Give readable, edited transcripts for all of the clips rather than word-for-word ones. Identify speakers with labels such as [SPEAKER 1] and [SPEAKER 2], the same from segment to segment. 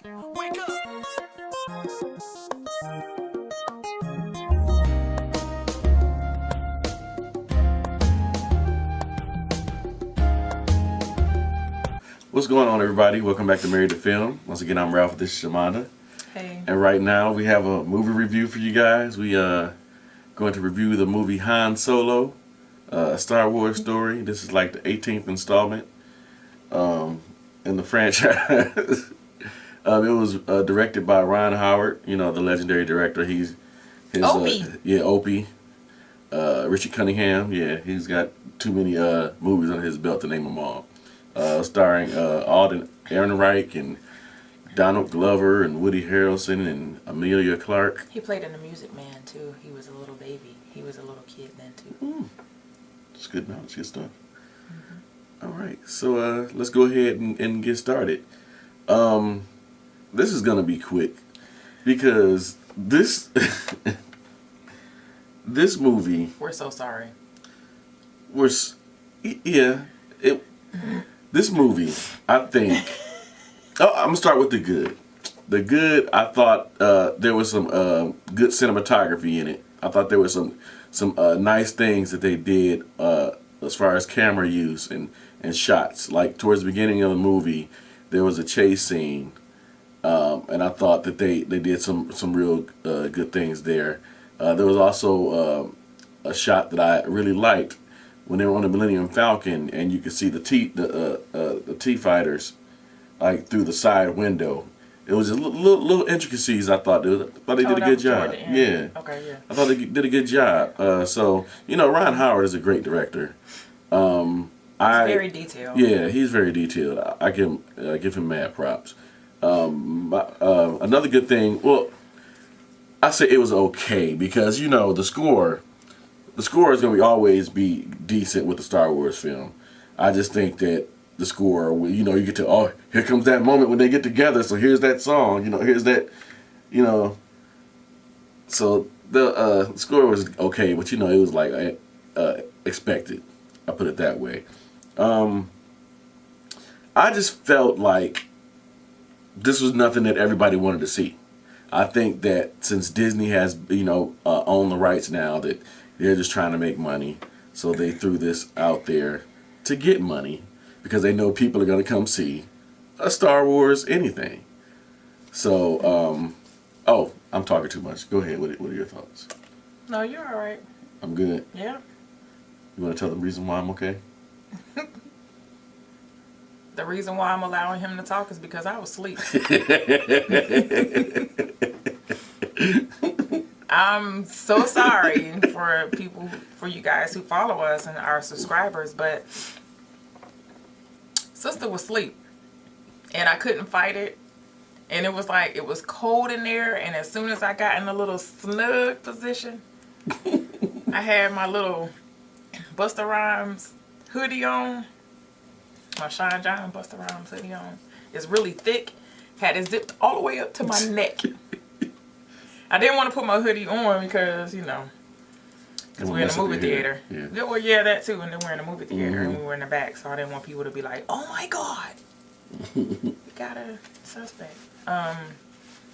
[SPEAKER 1] Wake up! What's going on, everybody? Welcome back to Married to Film. Once again, I'm Ralph. This is Shamanda.
[SPEAKER 2] Hey.
[SPEAKER 1] And right now, we have a movie review for you guys. We going to review the movie Han Solo, a Star Wars story. This is like the 18th installment in the franchise. It was directed by Ron Howard, you know, the legendary director. He's his
[SPEAKER 2] Opie.
[SPEAKER 1] Opie. Richard Cunningham, he's got too many movies on his belt to name them all. Starring Alden Ehrenreich and Donald Glover and Woody Harrelson and Amelia Clark.
[SPEAKER 2] He played in The Music Man too. He was a little baby. He was a little kid then too.
[SPEAKER 1] It's good knowledge, good stuff. All right, so let's go ahead and get started. This is gonna be quick because this this movie.
[SPEAKER 2] We're so sorry.
[SPEAKER 1] This movie, I think. Oh, I'm gonna start with the good. The good, I thought there was some good cinematography in it. I thought there was some nice things that they did as far as camera use and shots. Like towards the beginning of the movie, there was a chase scene, and I thought that they did some real good things there. There was also a shot that I really liked when they were on the Millennium Falcon, and you could see the T fighters like through the side window. It was just little intricacies. I thought they did a good job. Yeah.
[SPEAKER 2] Okay. Yeah.
[SPEAKER 1] I thought they did a good job. So you know, Ron Howard is a great director.
[SPEAKER 2] He's very detailed.
[SPEAKER 1] Yeah, he's very detailed. I give him mad props. Another good thing. Well, I say it was okay because you know the score. The score is going to always be decent with the Star Wars film. I just think that the score, you know, you get to, oh, here comes that moment when they get together, so here's that song, you know, here's that, you know. So the score was okay, but, you know, it was like expected. I put it that way. I just felt like this was nothing that everybody wanted to see. I think that since Disney has, you know, owned the rights now, that they're just trying to make money, so they threw this out there to get money because they know people are going to come see a Star Wars anything. So, oh, I'm talking too much. Go ahead. What are your thoughts?
[SPEAKER 2] No, you're all right.
[SPEAKER 1] I'm good.
[SPEAKER 2] Yeah.
[SPEAKER 1] You want to tell the reason why I'm okay?
[SPEAKER 2] The reason why I'm allowing him to talk is because I was asleep. I'm so sorry for you guys who follow us and our subscribers, but sister was asleep and I couldn't fight it. And it was like, it was cold in there. And as soon as I got in a little snug position, I had my little Busta Rhymes hoodie on. My Shine John Busta Rhymes hoodie on. It's really thick. Had it zipped all the way up to my neck. I didn't want to put my hoodie on because, you know, because we're in the movie theater. Yeah. Well, yeah, that too. And then we're in the movie theater and we were in the back. So I didn't want people to be like, oh my God. We got a suspect. I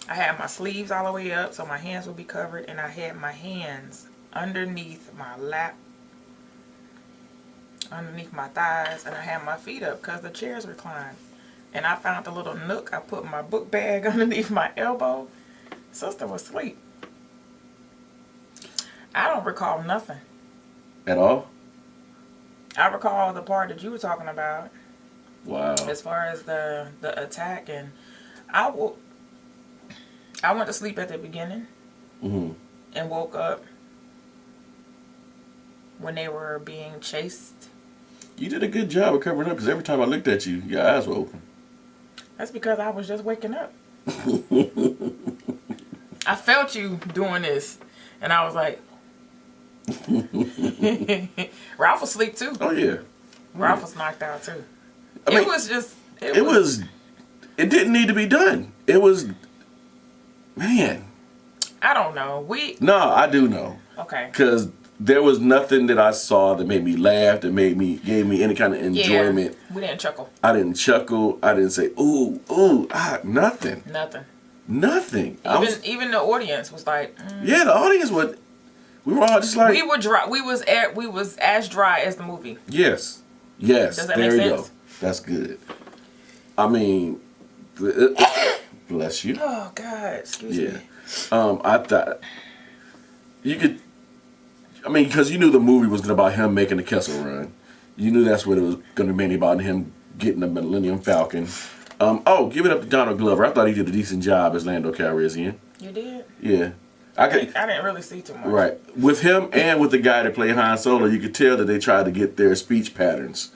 [SPEAKER 2] had my sleeves all the way up so my hands would be covered. And I had my hands underneath my lap, underneath my thighs. And I had my feet up because the chairs reclined. And I found a little nook. I put my book bag underneath my elbow. Sister was asleep. I don't recall nothing.
[SPEAKER 1] At all?
[SPEAKER 2] I recall the part that you were talking about.
[SPEAKER 1] Wow.
[SPEAKER 2] As far as the attack, and I went to sleep at the beginning and woke up when they were being chased.
[SPEAKER 1] You did a good job of covering up because every time I looked at you, your eyes were open.
[SPEAKER 2] That's because I was just waking up. I felt you doing this, and I was like, Ralph was asleep too.
[SPEAKER 1] Oh yeah,
[SPEAKER 2] Ralph was knocked out too.
[SPEAKER 1] It didn't need to be done. It was, man.
[SPEAKER 2] I don't know.
[SPEAKER 1] No, I do know.
[SPEAKER 2] Okay.
[SPEAKER 1] Because there was nothing that I saw that made me laugh, that gave me any kind of enjoyment.
[SPEAKER 2] Yeah, we didn't chuckle.
[SPEAKER 1] I didn't chuckle. I didn't say ooh, nothing. Nothing.
[SPEAKER 2] Even the audience was like,
[SPEAKER 1] yeah, the audience would. We were all just like
[SPEAKER 2] we were dry. We was as dry as the movie.
[SPEAKER 1] Yes.
[SPEAKER 2] Does that make sense?
[SPEAKER 1] Go. That's good. I mean, bless you.
[SPEAKER 2] Oh God, excuse me.
[SPEAKER 1] I thought you could. I mean, because you knew the movie was about him making the Kessel Run. You knew that's what it was going to be about, him getting the Millennium Falcon. Give it up to Donald Glover. I thought he did a decent job as Lando Calrissian.
[SPEAKER 2] You did?
[SPEAKER 1] Yeah.
[SPEAKER 2] I didn't really see too much.
[SPEAKER 1] Right. With him and with the guy that played Han Solo, you could tell that they tried to get their speech patterns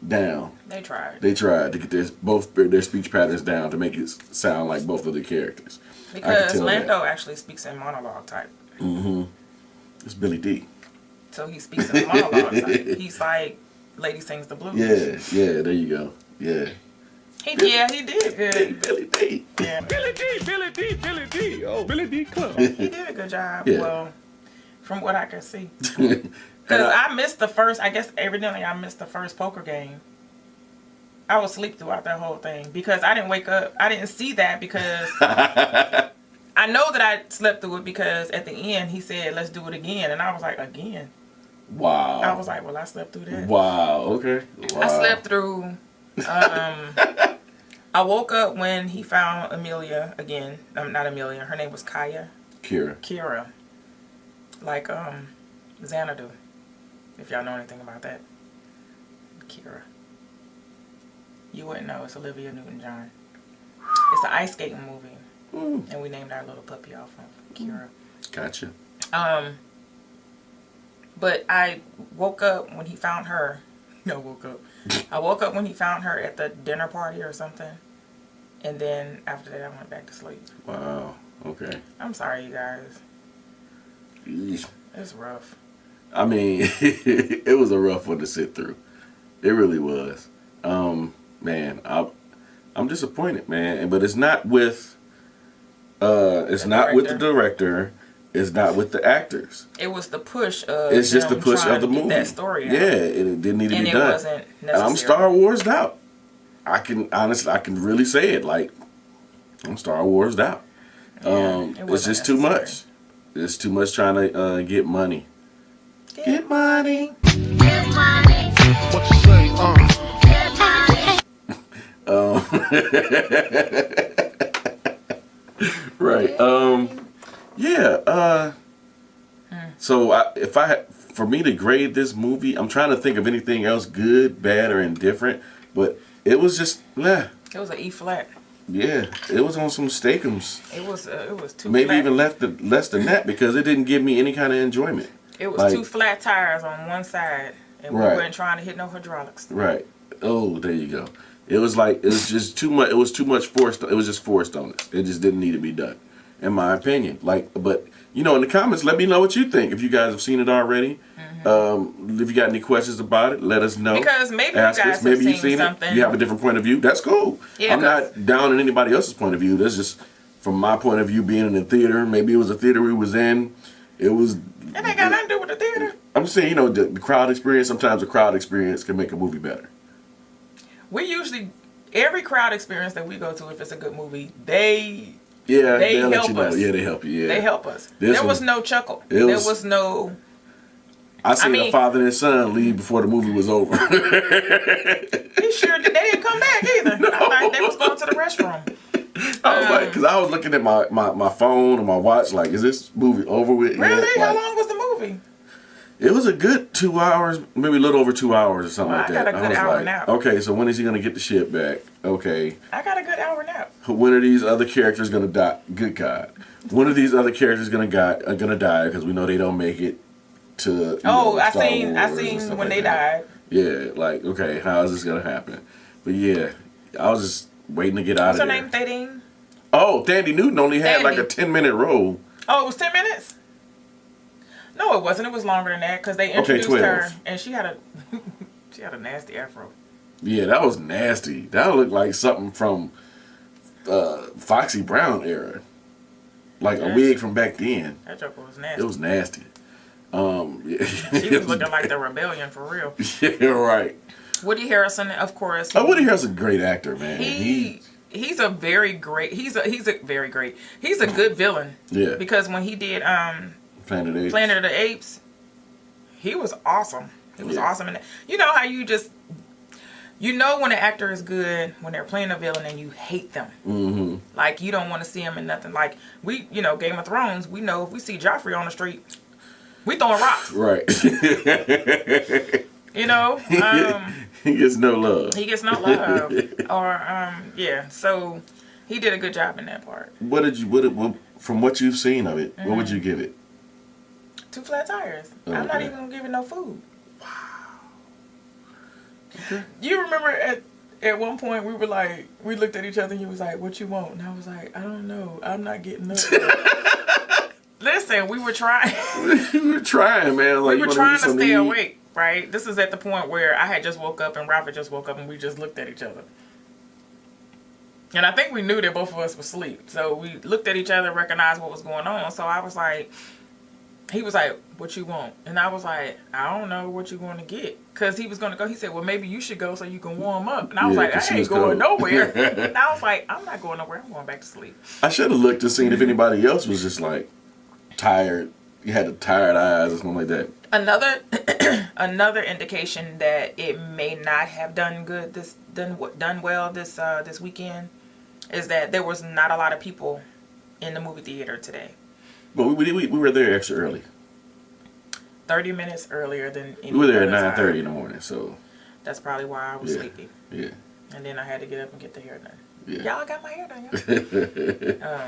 [SPEAKER 1] down.
[SPEAKER 2] They tried.
[SPEAKER 1] They tried to get both their speech patterns down to make it sound like both of the characters.
[SPEAKER 2] Because Lando actually speaks in monologue type.
[SPEAKER 1] Mm-hmm. It's Billy D.
[SPEAKER 2] So he speaks in monologue type. He's like, Lady Sings the Blues.
[SPEAKER 1] Yeah, there you go. Yeah.
[SPEAKER 2] He did good.
[SPEAKER 1] Billy D.
[SPEAKER 2] Yeah.
[SPEAKER 3] Billy D. Oh, Billy D. Club.
[SPEAKER 2] He did a good job.
[SPEAKER 1] Yeah.
[SPEAKER 2] Well, from what I could see. Because I missed the first, I guess evidently I missed the first poker game. I was asleep throughout that whole thing because I didn't wake up. I didn't see that because I know that I slept through it because at the end he said, let's do it again. And I was like, again?
[SPEAKER 1] Wow.
[SPEAKER 2] I was like, well, I slept through that.
[SPEAKER 1] Wow, okay. Wow.
[SPEAKER 2] I slept through, I woke up when he found Amelia again. Not Amelia, her name was Kaya. Kira. Like, Xanadu. If y'all know anything about that. Kira. You wouldn't know. It's Olivia Newton-John. It's an ice skating movie. And we named our little puppy off of Kira.
[SPEAKER 1] Gotcha.
[SPEAKER 2] But I woke up when he found her. I woke up when he found her at the dinner party or something. And then after that, I went back to sleep.
[SPEAKER 1] Wow. Okay.
[SPEAKER 2] I'm sorry, you guys.
[SPEAKER 1] Eesh.
[SPEAKER 2] It's rough.
[SPEAKER 1] I mean, it was a rough one to sit through. It really was. Man, I'm disappointed, man. But it's not with the director. It's not with the actors.
[SPEAKER 2] It was the push of.
[SPEAKER 1] It's just the push of the movie.
[SPEAKER 2] That story.
[SPEAKER 1] Yeah, it didn't need to be done.
[SPEAKER 2] And it wasn't necessary.
[SPEAKER 1] And I'm Star Wars'd out. I can really say it. Like, I'm Star Wars'd out. It's just too much. It's too much trying to get money. Get money.
[SPEAKER 3] Get money. What you say? Get money.
[SPEAKER 1] Right. Yeah. So for me to grade this movie, I'm trying to think of anything else good, bad, or indifferent. But it was just,
[SPEAKER 2] It was an E flat.
[SPEAKER 1] Yeah, it was on some steakums.
[SPEAKER 2] It was too.
[SPEAKER 1] Maybe
[SPEAKER 2] flat.
[SPEAKER 1] even less than that because it didn't give me any kind of enjoyment.
[SPEAKER 2] It was two flat tires on one side, and we weren't trying to hit no hydraulics.
[SPEAKER 1] Right. Oh, there you go. It was just too much. It was too much forced. It was just forced on us. It just didn't need to be done, in my opinion. But in the comments, let me know what you think. If you guys have seen it already, if you got any questions about it, let us know.
[SPEAKER 2] Because maybe you guys have seen something.
[SPEAKER 1] You have a different point of view. That's cool.
[SPEAKER 2] Yeah,
[SPEAKER 1] I'm not down on anybody else's point of view. That's just from my point of view, being in the theater. Maybe it was a theater we was in. It was.
[SPEAKER 2] It ain't got nothing to do with the theater.
[SPEAKER 1] I'm just saying, the crowd experience. Sometimes a crowd experience can make a movie better.
[SPEAKER 2] We usually, every crowd experience that we go to, if it's a good movie, they
[SPEAKER 1] they'll
[SPEAKER 2] help
[SPEAKER 1] let you know.
[SPEAKER 2] us.
[SPEAKER 1] Yeah, they help you. Yeah,
[SPEAKER 2] they help us. There was no chuckle. There was no.
[SPEAKER 1] I seen a father and son leave before the movie was over.
[SPEAKER 2] He sure did. They didn't come back either. No. I thought they was going to the restroom.
[SPEAKER 1] I was like, because I was looking at my phone and my watch, like, is this movie over with?
[SPEAKER 2] Really?
[SPEAKER 1] Yet?
[SPEAKER 2] How long was the movie?
[SPEAKER 1] It was a good 2 hours, maybe a little over 2 hours or something like that.
[SPEAKER 2] I got a good hour nap.
[SPEAKER 1] Okay, so when is he going to get the shit back? Okay.
[SPEAKER 2] I got a good hour nap.
[SPEAKER 1] When are these other characters going to die? Good God. When are these other characters going to die? Because we know they don't make it to
[SPEAKER 2] I
[SPEAKER 1] Star
[SPEAKER 2] seen
[SPEAKER 1] Wars
[SPEAKER 2] when they died.
[SPEAKER 1] Yeah, like, okay, how is this going to happen? But yeah, I was just waiting to get out
[SPEAKER 2] What's
[SPEAKER 1] of there.
[SPEAKER 2] her name? Thaddeus?
[SPEAKER 1] Oh, Thandie Newton only had like a 10-minute role.
[SPEAKER 2] Oh, it was 10 minutes? No, it wasn't. It was longer than that because they introduced her and she had a nasty afro. Yeah,
[SPEAKER 1] that was nasty. That looked like something from Foxy Brown era. Like a wig from back then.
[SPEAKER 2] That joke was nasty.
[SPEAKER 1] It was nasty. Yeah.
[SPEAKER 2] She was looking like the rebellion for real.
[SPEAKER 1] Yeah, right.
[SPEAKER 2] Woody Harrelson, of course.
[SPEAKER 1] Oh, Woody Harrelson's a great actor, man.
[SPEAKER 2] He's a very great. He's a very great. He's a good villain.
[SPEAKER 1] Yeah.
[SPEAKER 2] Because when he did
[SPEAKER 1] Planet Apes.
[SPEAKER 2] Planet of the Apes, he was awesome. He was awesome in that. You know how you just, you know when an actor is good when they're playing a villain and you hate them.
[SPEAKER 1] Mm-hmm.
[SPEAKER 2] Like you don't want to see him in nothing. Like we, you know, Game of Thrones. We know if we see Joffrey on the street, we throwing rocks.
[SPEAKER 1] Right.
[SPEAKER 2] You know.
[SPEAKER 1] He gets no love.
[SPEAKER 2] He gets no love. Or yeah. So he did a good job in that part.
[SPEAKER 1] What from what you've seen of it, what would you give it?
[SPEAKER 2] 2 flat tires. I'm not
[SPEAKER 1] Okay.
[SPEAKER 2] even gonna give it no food. You remember at one point we were like, we looked at each other and you was like, what you want? And I was like, I don't know. I'm not getting nothing. Listen, we were trying.
[SPEAKER 1] We were trying, man. Like,
[SPEAKER 2] We
[SPEAKER 1] you
[SPEAKER 2] were
[SPEAKER 1] wanna
[SPEAKER 2] trying
[SPEAKER 1] get
[SPEAKER 2] to
[SPEAKER 1] something
[SPEAKER 2] stay
[SPEAKER 1] eat?
[SPEAKER 2] awake, right? This is at the point where I had just woke up and Ralph had just woke up and we just looked at each other. And I think we knew that both of us were asleep. So we looked at each other, recognized what was going on. So I was like, he was like, what you want? And I was like, I don't know what you're going to get. Because he was going to go. He said, well, maybe you should go so you can warm up. And I was
[SPEAKER 1] Yeah,
[SPEAKER 2] like,
[SPEAKER 1] 'cause she
[SPEAKER 2] I ain't
[SPEAKER 1] was
[SPEAKER 2] going
[SPEAKER 1] cold.
[SPEAKER 2] nowhere. And I was like, I'm not going nowhere. I'm going back to sleep.
[SPEAKER 1] I should have looked to see if anybody else was just like tired. You had the tired eyes or something like that.
[SPEAKER 2] Another indication that it may not have done well this weekend is that there was not a lot of people in the movie theater today.
[SPEAKER 1] But we were there extra early.
[SPEAKER 2] 30 minutes earlier than
[SPEAKER 1] We were there at
[SPEAKER 2] any other
[SPEAKER 1] 9:30
[SPEAKER 2] time.
[SPEAKER 1] in the morning, so
[SPEAKER 2] That's probably why I was
[SPEAKER 1] Yeah.
[SPEAKER 2] sleepy.
[SPEAKER 1] yeah.
[SPEAKER 2] And then I had to get up and get the hair done.
[SPEAKER 1] Yeah.
[SPEAKER 2] Y'all got my hair done, y'all.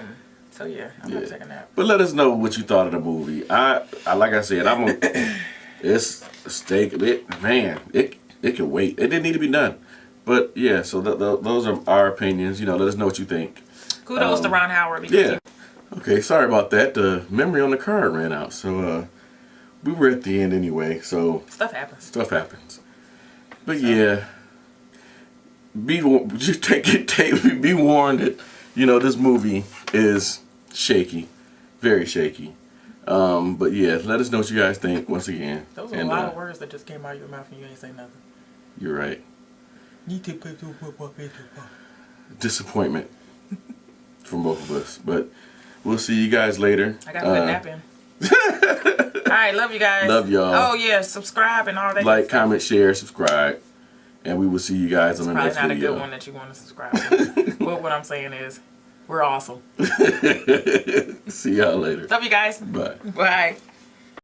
[SPEAKER 2] So yeah, I'm
[SPEAKER 1] Yeah.
[SPEAKER 2] gonna take a nap.
[SPEAKER 1] But let us know what you thought of the movie. I like I said, it's a steak. It can wait. It didn't need to be done. But yeah, so those are our opinions. You know, let us know what you think.
[SPEAKER 2] Kudos to Ron Howard. Because
[SPEAKER 1] Yeah. Okay, sorry about that. The memory on the card ran out. So we were at the end anyway, so
[SPEAKER 2] stuff happens.
[SPEAKER 1] stuff happens. But yeah, be warned that, you know, this movie is shaky. Very shaky. But yeah, let us know what you guys think once again.
[SPEAKER 2] Those are a lot of words that just came out of your mouth and you ain't say nothing.
[SPEAKER 1] You're right. Disappointment from both of us. But we'll see you guys later.
[SPEAKER 2] I got a good nap in. All right, love you guys.
[SPEAKER 1] Love y'all.
[SPEAKER 2] Oh yeah, subscribe and all that.
[SPEAKER 1] Like,
[SPEAKER 2] good stuff.
[SPEAKER 1] comment, share, subscribe. And we will see you guys on the
[SPEAKER 2] Probably
[SPEAKER 1] next
[SPEAKER 2] not
[SPEAKER 1] video.
[SPEAKER 2] a good one that you want to subscribe to. But what I'm saying is, we're awesome.
[SPEAKER 1] See y'all later.
[SPEAKER 2] Love you guys.
[SPEAKER 1] Bye.
[SPEAKER 2] Bye.